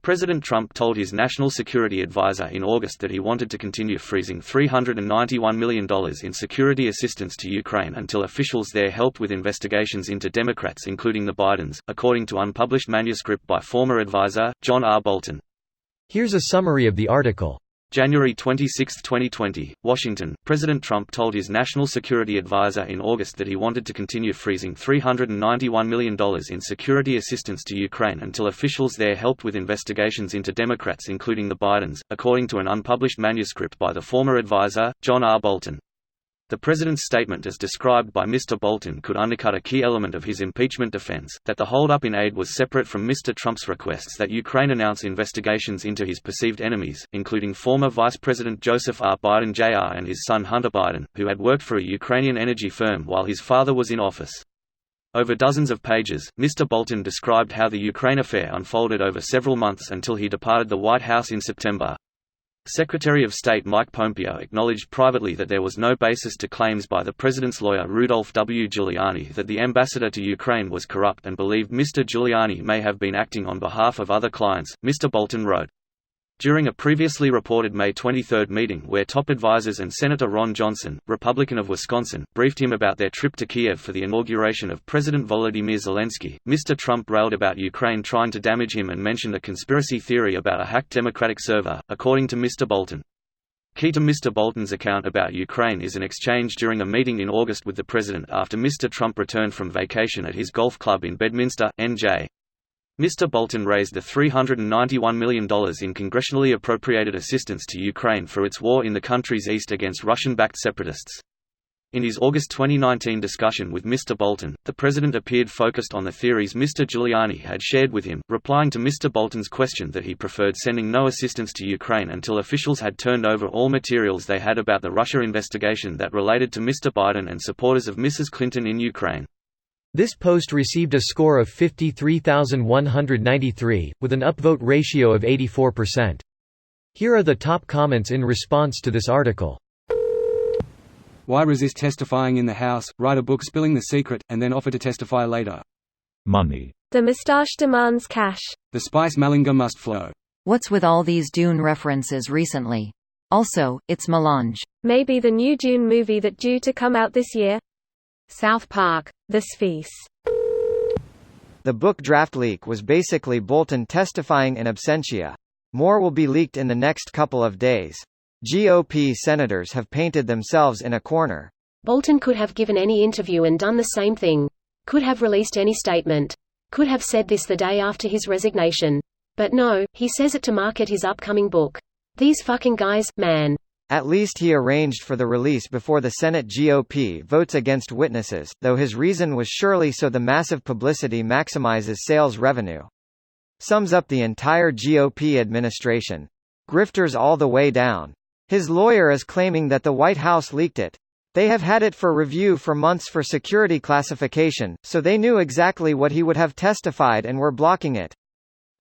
President Trump told his national security advisor in August that he wanted to continue freezing $391 million in security assistance to Ukraine until officials there helped with investigations into Democrats including the Bidens, according to unpublished manuscript by former advisor, John R. Bolton. Here's a summary of the article. January 26, 2020, Washington. President Trump told his national security advisor in August that he wanted to continue freezing $391 million in security assistance to Ukraine until officials there helped with investigations into Democrats including the Bidens, according to an unpublished manuscript by the former advisor, John R. Bolton. The president's statement as described by Mr. Bolton could undercut a key element of his impeachment defense, that the hold-up in aid was separate from Mr. Trump's requests that Ukraine announce investigations into his perceived enemies, including former Vice President Joseph R. Biden Jr. and his son Hunter Biden, who had worked for a Ukrainian energy firm while his father was in office. Over dozens of pages, Mr. Bolton described how the Ukraine affair unfolded over several months until he departed the White House in September. Secretary of State Mike Pompeo acknowledged privately that there was no basis to claims by the president's lawyer Rudolph W. Giuliani that the ambassador to Ukraine was corrupt and believed Mr. Giuliani may have been acting on behalf of other clients, Mr. Bolton wrote. During a previously reported May 23 meeting where top advisers and Senator Ron Johnson, Republican of Wisconsin, briefed him about their trip to Kiev for the inauguration of President Volodymyr Zelensky, Mr. Trump railed about Ukraine trying to damage him and mentioned a conspiracy theory about a hacked Democratic server, according to Mr. Bolton. Key to Mr. Bolton's account about Ukraine is an exchange during a meeting in August with the president after Mr. Trump returned from vacation at his golf club in Bedminster, NJ. Mr. Bolton raised the $391 million in congressionally appropriated assistance to Ukraine for its war in the country's east against Russian-backed separatists. In his August 2019 discussion with Mr. Bolton, the president appeared focused on the theories Mr. Giuliani had shared with him, replying to Mr. Bolton's question that he preferred sending no assistance to Ukraine until officials had turned over all materials they had about the Russia investigation that related to Mr. Biden and supporters of Mrs. Clinton in Ukraine. This post received a score of 53,193, with an upvote ratio of 84%. Here are the top comments in response to this article. Why resist testifying in the House, write a book spilling the secret, and then offer to testify later? Money. The moustache demands cash. The spice Malinga must flow. What's with all these Dune references recently? Also, it's melange. Maybe the new Dune movie that due to come out this year? South Park. The Sphinx. The book draft leak was basically Bolton testifying in absentia. More will be leaked in the next couple of days. GOP senators have painted themselves in a corner. Bolton could have given any interview and done the same thing. Could have released any statement. Could have said this the day after his resignation. But no, he says it to market his upcoming book. These fucking guys, man. At least he arranged for the release before the Senate GOP votes against witnesses, though his reason was surely so the massive publicity maximizes sales revenue. Sums up the entire GOP administration. Grifters all the way down. His lawyer is claiming that the White House leaked it. They have had it for review for months for security classification, so they knew exactly what he would have testified and were blocking it.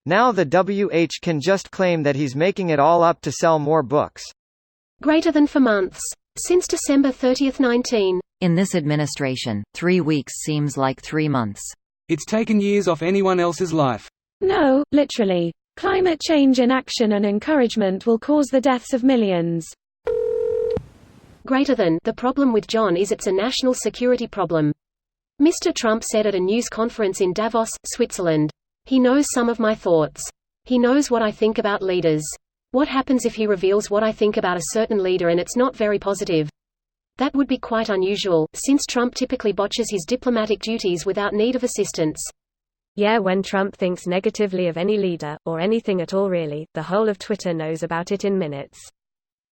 Now the WH can just claim that he's making it all up to sell more books. Greater than for months. Since December 30, 19. In this administration, 3 weeks seems like 3 months. It's taken years off anyone else's life. No, literally. Climate change inaction and encouragement will cause the deaths of millions. Greater than. The problem with John is it's a national security problem. Mr. Trump said at a news conference in Davos, Switzerland. He knows some of my thoughts. He knows what I think about leaders. What happens if he reveals what I think about a certain leader and it's not very positive? That would be quite unusual, since Trump typically botches his diplomatic duties without need of assistance. Yeah, when Trump thinks negatively of any leader, or anything at all really, the whole of Twitter knows about it in minutes.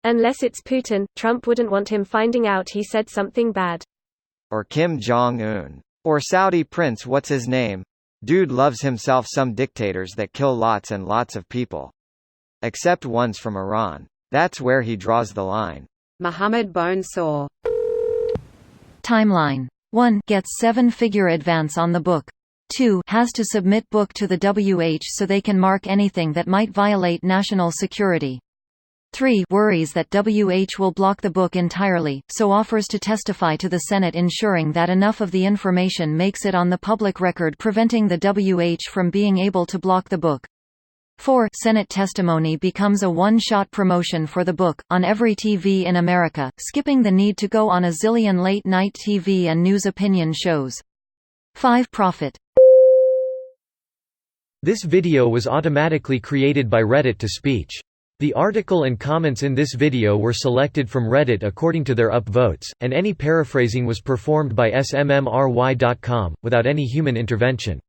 Unless it's Putin, Trump wouldn't want him finding out he said something bad. Or Kim Jong-un. Or Saudi Prince what's his name? Dude loves himself some dictators that kill lots and lots of people. Except ones from Iran. That's where he draws the line. Mohammed Bonesaw. Timeline. 1. Gets 7-figure advance on the book. 2. Has to submit book to the WH so they can mark anything that might violate national security. 3. Worries that WH will block the book entirely, so offers to testify to the Senate ensuring that enough of the information makes it on the public record preventing the WH from being able to block the book. 4. Senate testimony becomes a one-shot promotion for the book, on every TV in America, skipping the need to go on a zillion late-night TV and news opinion shows. 5. Profit. This video was automatically created by Reddit to speech. The article and comments in this video were selected from Reddit according to their upvotes, and any paraphrasing was performed by smmry.com, without any human intervention.